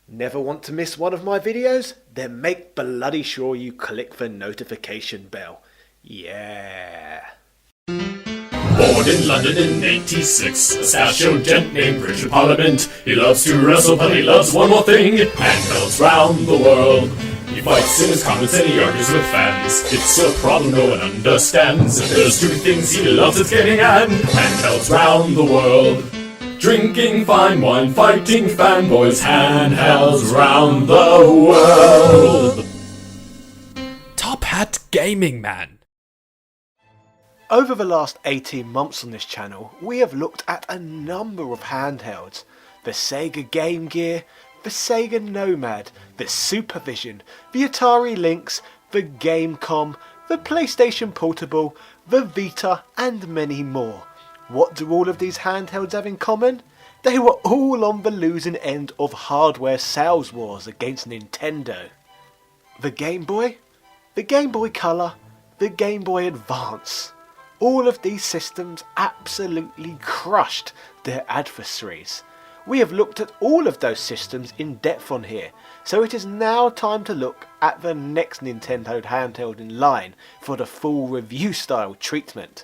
Never want to miss one of my videos? Then make bloody sure you click the notification bell. Yeah. Born in London in '86, a stachio gent named Richard Parliament. He loves to wrestle, but he loves one more thing: handhelds round the world. He fights in his comments and he argues with fans. It's a problem no one understands. If there's two things he loves, it's getting at handhelds round the world. Drinking fine wine, fighting fanboys, handhelds round the world. Top Hat Gaming Man. Over the last 18 months on this channel, we have looked at a number of handhelds. The Sega Game Gear, the Sega Nomad, the Supervision, the Atari Lynx, the Gamecom, the PlayStation Portable, the Vita and many more. What do all of these handhelds have in common? They were all on the losing end of hardware sales wars against Nintendo. The Game Boy, the Game Boy Color, the Game Boy Advance. All of these systems absolutely crushed their adversaries. We have looked at all of those systems in depth on here, so it is now time to look at the next Nintendo handheld in line for the full review style treatment,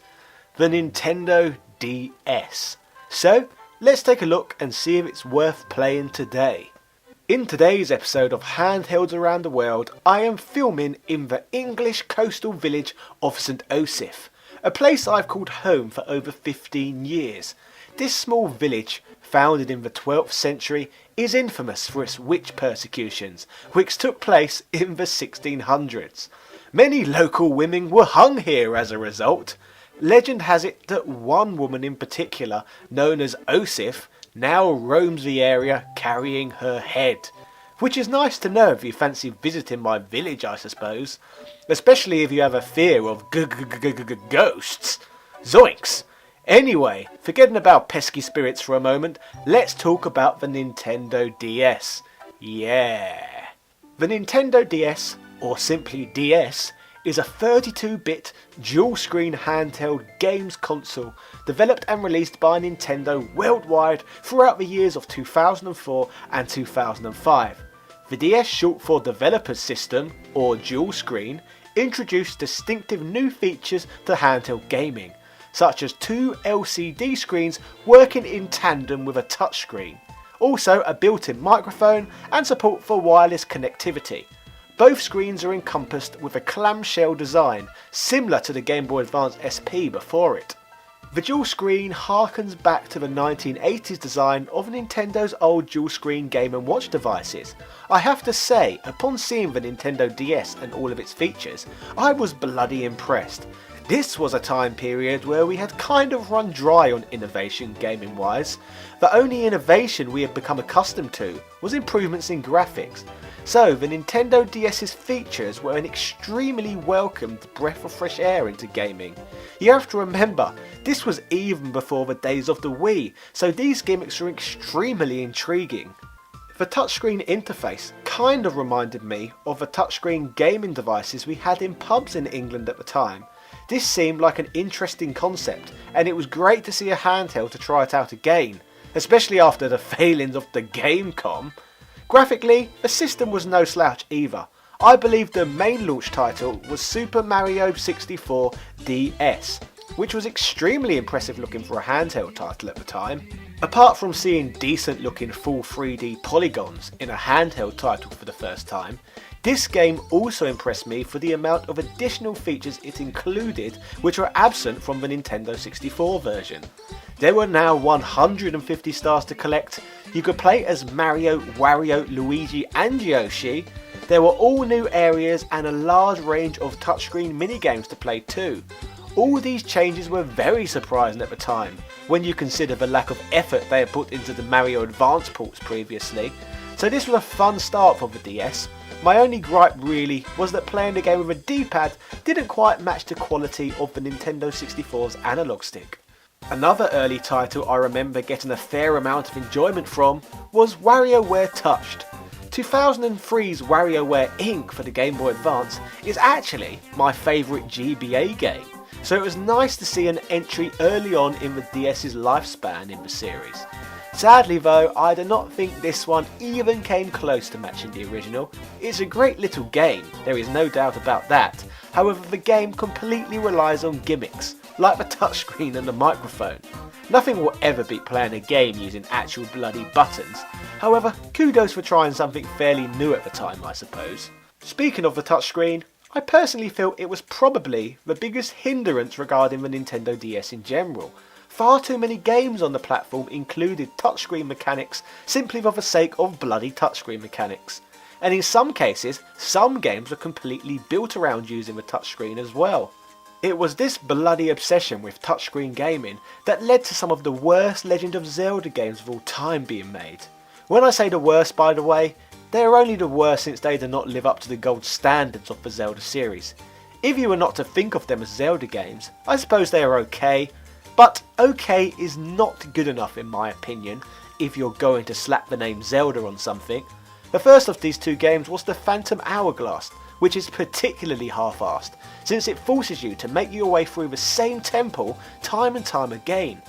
the Nintendo DS. So let's take a look and see if it's worth playing today. In today's episode of Handhelds Around the World, I am filming in the English coastal village of St Osoph, a place I've called home for over 15 years. This small village, founded in the 12th century, is infamous for its witch persecutions, which took place in the 1600s. Many local women were hung here as a result. Legend has it that one woman in particular, known as Osoph, now roams the area carrying her head. Which is nice to know if you fancy visiting my village, I suppose. Especially if you have a fear of ghosts. Zoinks! Anyway, forgetting about pesky spirits for a moment, let's talk about the Nintendo DS. Yeah! The Nintendo DS, or simply DS, is a 32-bit dual-screen handheld games console developed and released by Nintendo worldwide throughout the years of 2004 and 2005. The DS, short for Developers System, or dual screen, introduced distinctive new features to handheld gaming, such as two LCD screens working in tandem with a touchscreen, also a built-in microphone and support for wireless connectivity. Both screens are encompassed with a clamshell design similar to the Game Boy Advance SP before it. The dual screen harkens back to the 1980s design of Nintendo's old dual screen Game & Watch devices. I have to say, upon seeing the Nintendo DS and all of its features, I was bloody impressed. This was a time period where we had kind of run dry on innovation gaming wise. The only innovation we had become accustomed to was improvements in graphics. So the Nintendo DS's features were an extremely welcomed breath of fresh air into gaming. You have to remember, this was even before the days of the Wii, so these gimmicks are extremely intriguing. The touchscreen interface kind of reminded me of the touchscreen gaming devices we had in pubs in England at the time. This seemed like an interesting concept, and it was great to see a handheld to try it out again, especially after the failings of the Gamecom. Graphically, the system was no slouch either. I believe the main launch title was Super Mario 64 DS, which was extremely impressive looking for a handheld title at the time. Apart from seeing decent looking full 3D polygons in a handheld title for the first time, this game also impressed me for the amount of additional features it included which were absent from the Nintendo 64 version. There were now 150 stars to collect. You could play as Mario, Wario, Luigi and Yoshi. There were all new areas and a large range of touchscreen minigames to play too. All these changes were very surprising at the time, when you consider the lack of effort they had put into the Mario Advance ports previously. So this was a fun start for the DS. My only gripe really was that playing the game with a D-pad didn't quite match the quality of the Nintendo 64's analog stick. Another early title I remember getting a fair amount of enjoyment from was WarioWare Touched. 2003's WarioWare Inc. for the Game Boy Advance is actually my favourite GBA game, so it was nice to see an entry early on in the DS's lifespan in the series. Sadly though, I do not think this one even came close to matching the original. It's a great little game, there is no doubt about that. However, the game completely relies on gimmicks, like the touchscreen and the microphone. Nothing will ever beat playing a game using actual bloody buttons. However, kudos for trying something fairly new at the time, I suppose. Speaking of the touchscreen, I personally feel it was probably the biggest hindrance regarding the Nintendo DS in general. Far too many games on the platform included touchscreen mechanics simply for the sake of bloody touchscreen mechanics. And in some cases, some games were completely built around using the touchscreen as well. It was this bloody obsession with touchscreen gaming that led to some of the worst Legend of Zelda games of all time being made. When I say the worst, by the way, they are only the worst since they do not live up to the gold standards of the Zelda series. If you were not to think of them as Zelda games, I suppose they are okay, but okay is not good enough in my opinion if you're going to slap the name Zelda on something. The first of these two games was the Phantom Hourglass, which is particularly half-assed, since it forces you to make your way through the same temple time and time again.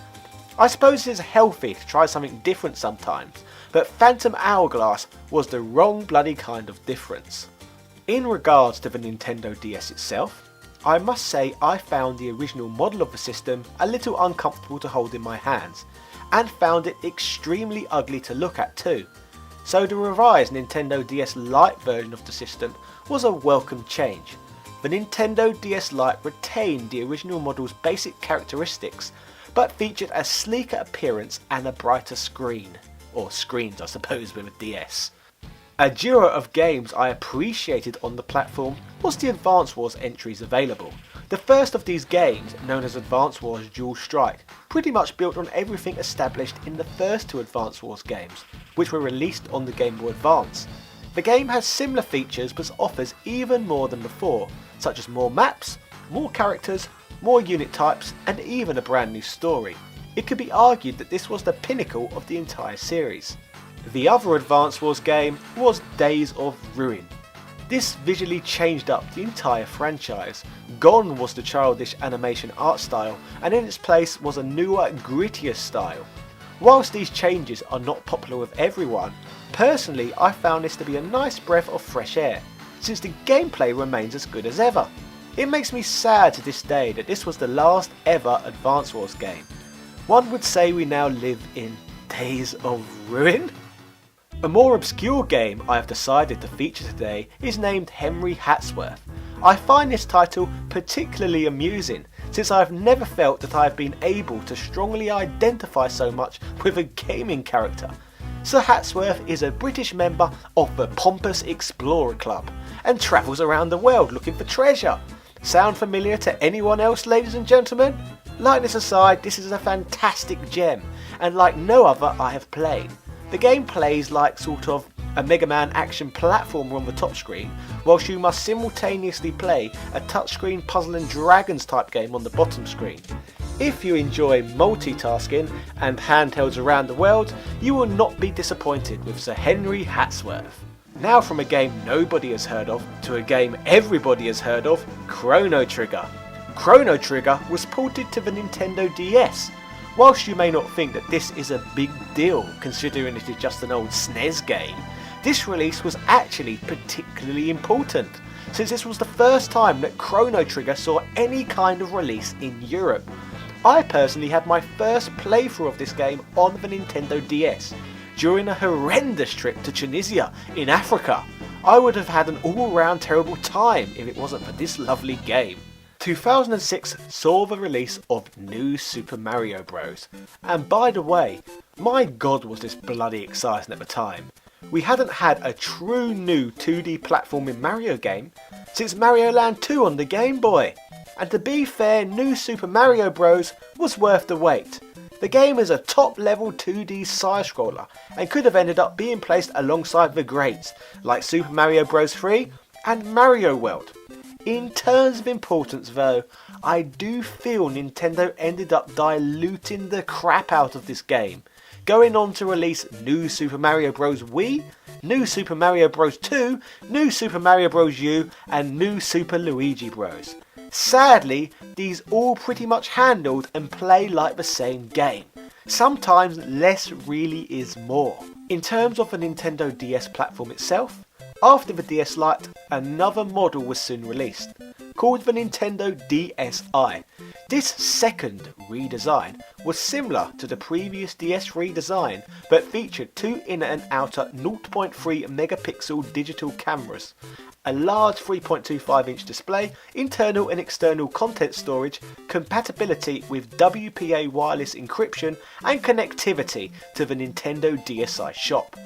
I suppose it is healthy to try something different sometimes, but Phantom Hourglass was the wrong bloody kind of difference. In regards to the Nintendo DS itself, I must say I found the original model of the system a little uncomfortable to hold in my hands, and found it extremely ugly to look at too. So the revised Nintendo DS Lite version of the system was a welcome change. The Nintendo DS Lite retained the original model's basic characteristics, but featured a sleeker appearance and a brighter screen. Or screens I suppose with a DS. A duo of games I appreciated on the platform was the Advance Wars entries available. The first of these games, known as Advance Wars Dual Strike, pretty much built on everything established in the first two Advance Wars games, which were released on the Game Boy Advance. The game has similar features but offers even more than before, such as more maps, more characters, more unit types, and even a brand new story. It could be argued that this was the pinnacle of the entire series. The other Advance Wars game was Days of Ruin. This visually changed up the entire franchise. Gone was the childish animation art style, and in its place was a newer, grittier style. Whilst these changes are not popular with everyone, personally I found this to be a nice breath of fresh air, since the gameplay remains as good as ever. It makes me sad to this day that this was the last ever Advance Wars game. One would say we now live in Days of Ruin? A more obscure game I have decided to feature today is named Henry Hatsworth. I find this title particularly amusing, since I have never felt that I have been able to strongly identify so much with a gaming character. Sir Hatsworth is a British member of the Pompous Explorer Club and travels around the world looking for treasure. Sound familiar to anyone else, ladies and gentlemen? Lightness aside, this is a fantastic gem, and like no other I have played. The game plays like sort of a Mega Man action platformer on the top screen, whilst you must simultaneously play a touchscreen puzzle and dragons type game on the bottom screen. If you enjoy multitasking and handhelds around the world, you will not be disappointed with Sir Henry Hatsworth. Now from a game nobody has heard of to a game everybody has heard of, Chrono Trigger. Chrono Trigger was ported to the Nintendo DS. Whilst you may not think that this is a big deal considering it is just an old SNES game, this release was actually particularly important, since this was the first time that Chrono Trigger saw any kind of release in Europe. I personally had my first playthrough of this game on the Nintendo DS during a horrendous trip to Tunisia in Africa. I would have had an all-round terrible time if it wasn't for this lovely game. 2006 saw the release of New Super Mario Bros. And by the way, my god was this bloody exciting at the time. We hadn't had a true new 2D platforming Mario game since Mario Land 2 on the Game Boy. And to be fair, New Super Mario Bros. Was worth the wait. The game is a top level 2D side scroller and could have ended up being placed alongside the greats like Super Mario Bros. 3 and Mario World. In terms of importance though, I do feel Nintendo ended up diluting the crap out of this game, going on to release New Super Mario Bros. Wii, New Super Mario Bros. 2, New Super Mario Bros. U, and New Super Luigi Bros. Sadly, these all pretty much handled and play like the same game. Sometimes less really is more. In terms of the Nintendo DS platform itself, after the DS Lite, another model was soon released, called the Nintendo DSi. This second redesign was similar to the previous DS redesign, but featured two inner and outer 0.3 megapixel digital cameras, a large 3.25 inch display, internal and external content storage, compatibility with WPA wireless encryption, and connectivity to the Nintendo DSi shop.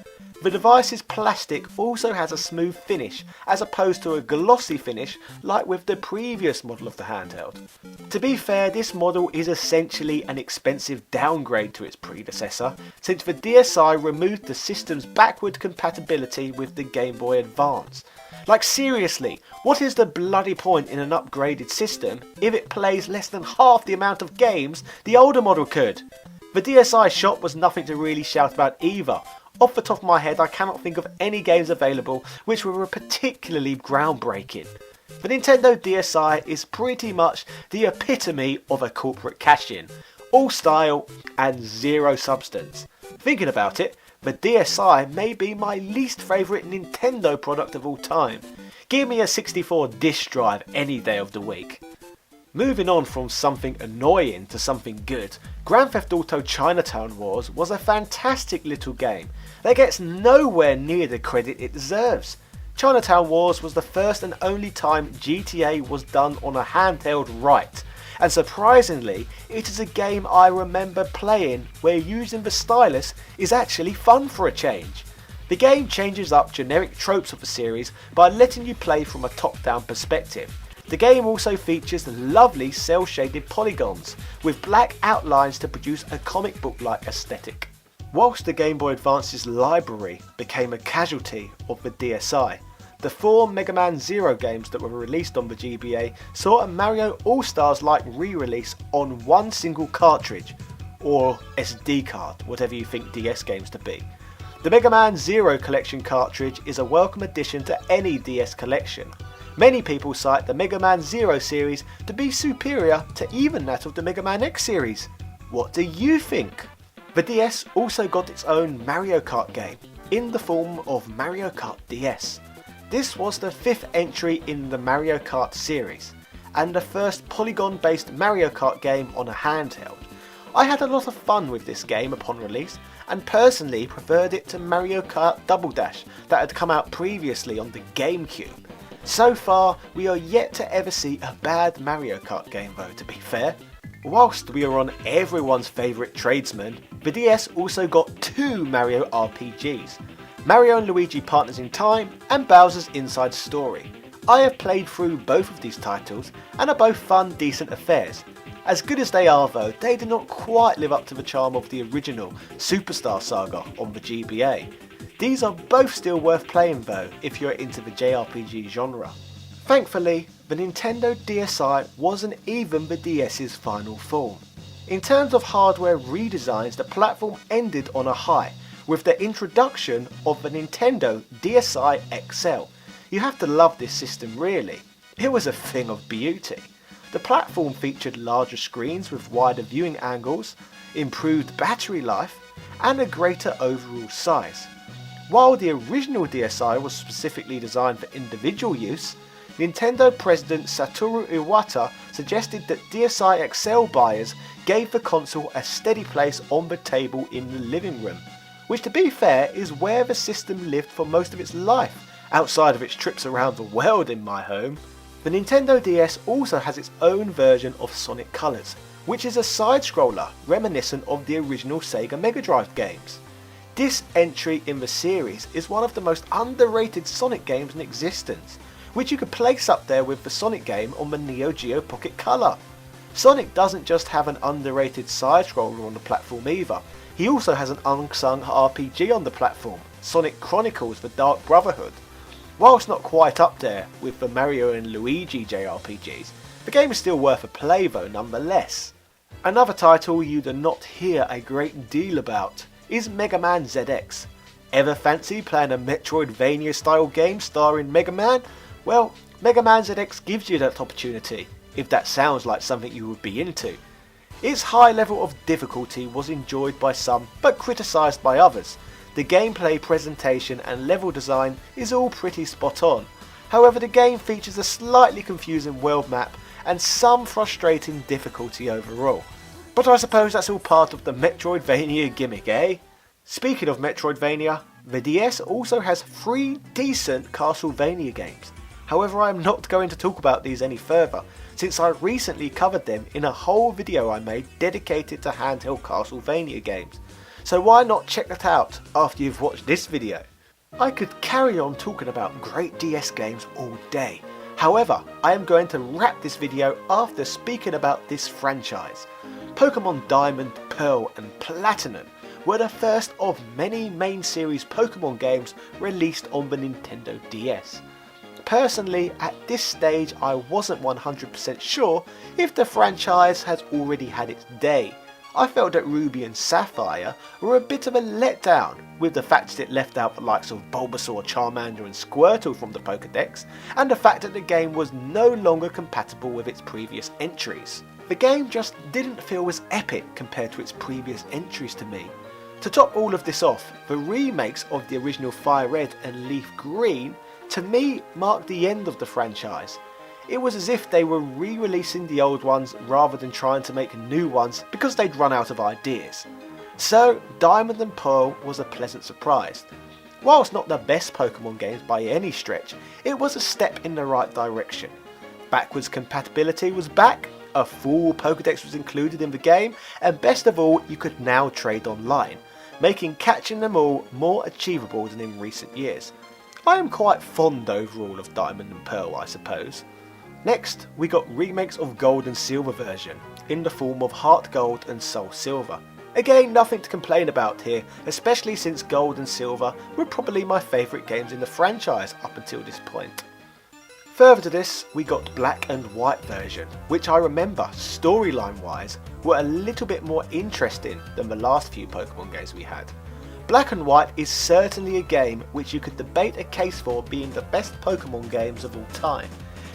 The device's plastic also has a smooth finish as opposed to a glossy finish like with the previous model of the handheld. To be fair, this model is essentially an expensive downgrade to its predecessor, since the DSi removed the system's backward compatibility with the Game Boy Advance. Like seriously, what is the bloody point in an upgraded system if it plays less than half the amount of games the older model could? The DSi shop was nothing to really shout about either. Off the top of my head, I cannot think of any games available which were particularly groundbreaking. The Nintendo DSi is pretty much the epitome of a corporate cash-in. All style and zero substance. Thinking about it, the DSi may be my least favourite Nintendo product of all time. Give me a 64 disk drive any day of the week. Moving on from something annoying to something good, Grand Theft Auto Chinatown Wars was a fantastic little game that gets nowhere near the credit it deserves. Chinatown Wars was the first and only time GTA was done on a handheld right, and surprisingly, it is a game I remember playing where using the stylus is actually fun for a change. The game changes up generic tropes of the series by letting you play from a top-down perspective. The game also features lovely cel-shaded polygons with black outlines to produce a comic book-like aesthetic. Whilst the Game Boy Advance's library became a casualty of the DSi, the 4 Mega Man Zero games that were released on the GBA saw a Mario All-Stars-like re-release on one single cartridge, or SD card, whatever you think DS games to be. The Mega Man Zero Collection cartridge is a welcome addition to any DS collection. Many people cite the Mega Man Zero series to be superior to even that of the Mega Man X series. What do you think? The DS also got its own Mario Kart game, in the form of Mario Kart DS. This was the 5th entry in the Mario Kart series, and the first polygon-based Mario Kart game on a handheld. I had a lot of fun with this game upon release, and personally preferred it to Mario Kart Double Dash that had come out previously on the GameCube. So far, we are yet to ever see a bad Mario Kart game though, to be fair. Whilst we are on everyone's favourite tradesman, the DS also got 2 Mario RPGs, Mario and Luigi Partners in Time and Bowser's Inside Story. I have played through both of these titles and are both fun, decent affairs. As good as they are though, they do not quite live up to the charm of the original Superstar Saga on the GBA. These are both still worth playing though if you're into the JRPG genre. Thankfully, the Nintendo DSi wasn't even the DS's final form. In terms of hardware redesigns, the platform ended on a high with the introduction of the Nintendo DSi XL. You have to love this system really. It was a thing of beauty. The platform featured larger screens with wider viewing angles, improved battery life, and a greater overall size. While the original DSi was specifically designed for individual use, Nintendo President Satoru Iwata suggested that DSi XL buyers gave the console a steady place on the table in the living room, which to be fair is where the system lived for most of its life, outside of its trips around the world in my home. The Nintendo DS also has its own version of Sonic Colors, which is a side-scroller reminiscent of the original Sega Mega Drive games. This entry in the series is one of the most underrated Sonic games in existence, which you could place up there with the Sonic game on the Neo Geo Pocket Color. Sonic doesn't just have an underrated side-scroller on the platform either, he also has an unsung RPG on the platform, Sonic Chronicles: The Dark Brotherhood. Whilst not quite up there with the Mario and Luigi JRPGs, the game is still worth a play though nonetheless. Another title you do not hear a great deal about is Mega Man ZX. Ever fancy playing a Metroidvania style game starring Mega Man? Well, Mega Man ZX gives you that opportunity, if that sounds like something you would be into. Its high level of difficulty was enjoyed by some but criticised by others. The gameplay, presentation and level design is all pretty spot on. However, the game features a slightly confusing world map and some frustrating difficulty overall. But I suppose that's all part of the Metroidvania gimmick, eh? Speaking of Metroidvania, the DS also has 3 decent Castlevania games. However, I am not going to talk about these any further, since I recently covered them in a whole video I made dedicated to handheld Castlevania games. So why not check that out after you've watched this video? I could carry on talking about great DS games all day. However, I am going to wrap this video after speaking about this franchise. Pokemon Diamond, Pearl and Platinum were the first of many main series Pokemon games released on the Nintendo DS. Personally, at this stage I wasn't 100% sure if the franchise has already had its day. I felt that Ruby and Sapphire were a bit of a letdown, with the fact that it left out the likes of Bulbasaur, Charmander and Squirtle from the Pokédex, and the fact that the game was no longer compatible with its previous entries. The game just didn't feel as epic compared to its previous entries to me. To top all of this off, the remakes of the original Fire Red and Leaf Green to me marked the end of the franchise. It was as if they were re-releasing the old ones rather than trying to make new ones because they'd run out of ideas. So Diamond and Pearl was a pleasant surprise. Whilst not the best Pokemon games by any stretch, it was a step in the right direction. Backwards compatibility was back, a full Pokédex was included in the game, and best of all, you could now trade online, making catching them all more achievable than in recent years. I am quite fond overall of Diamond and Pearl, I suppose. Next, we got remakes of Gold and Silver version, in the form of Heart Gold and Soul Silver. Again, nothing to complain about here, especially since Gold and Silver were probably my favourite games in the franchise up until this point. Further to this, we got Black and White version, which I remember, storyline wise, were a little bit more interesting than the last few Pokemon games we had. Black and White is certainly a game which you could debate a case for being the best Pokemon games of all time.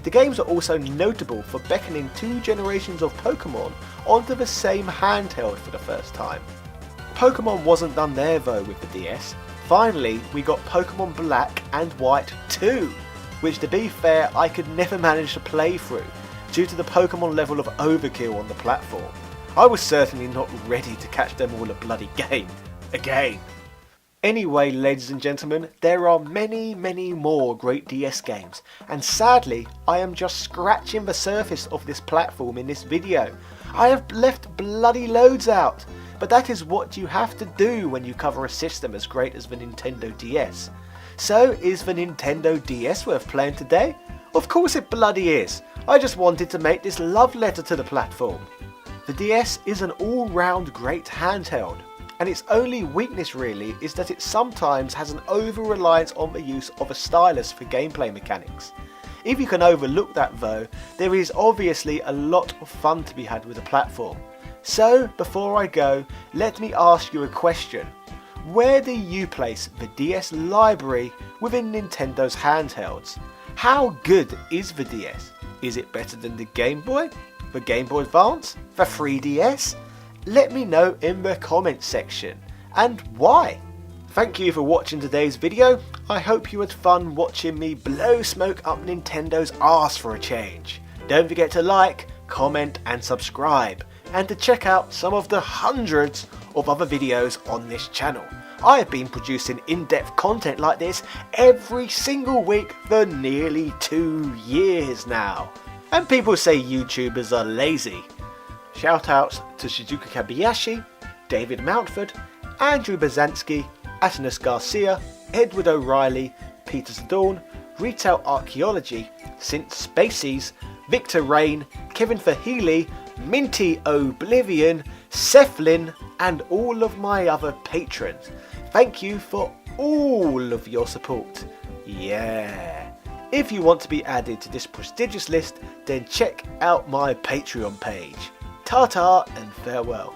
The games are also notable for beckoning 2 generations of Pokemon onto the same handheld for the first time. Pokemon wasn't done there though with the DS. Finally, we got Pokemon Black and White 2, which to be fair I could never manage to play through due to the Pokemon level of overkill on the platform. I was certainly not ready to catch them all a bloody game. Again. Anyway, ladies and gentlemen, there are many more great DS games, and sadly I am just scratching the surface of this platform in this video. I have left bloody loads out, but that is what you have to do when you cover a system as great as the Nintendo DS. So is the Nintendo DS worth playing today? Of course it bloody is. I just wanted to make this love letter to the platform. The DS is an all-round great handheld, and its only weakness really is that it sometimes has an over-reliance on the use of a stylus for gameplay mechanics. If you can overlook that though, there is obviously a lot of fun to be had with the platform. So before I go, let me ask you a question. Where do you place the DS library within Nintendo's handhelds? How good is the DS? Is it better than the Game Boy? The Game Boy Advance? The 3DS? Let me know in the comments section, and why. Thank you for watching today's video. I hope you had fun watching me blow smoke up Nintendo's arse for a change. Don't forget to like, comment and subscribe, and to check out some of the hundreds of other videos on this channel. I have been producing in-depth content like this every single week for nearly 2 years now. And people say YouTubers are lazy. Shout outs to Shizuka Kabayashi, David Mountford, Andrew Bazansky, Atanas Garcia, Edward O'Reilly, Peter Dawn, Retail Archaeology, Synth Spacies, Victor Rain, Kevin Fahili, Minty Oblivion, Seflin, and all of my other patrons. Thank you for all of your support. Yeah. If you want to be added to this prestigious list, then check out my Patreon page. Ta-ta and farewell.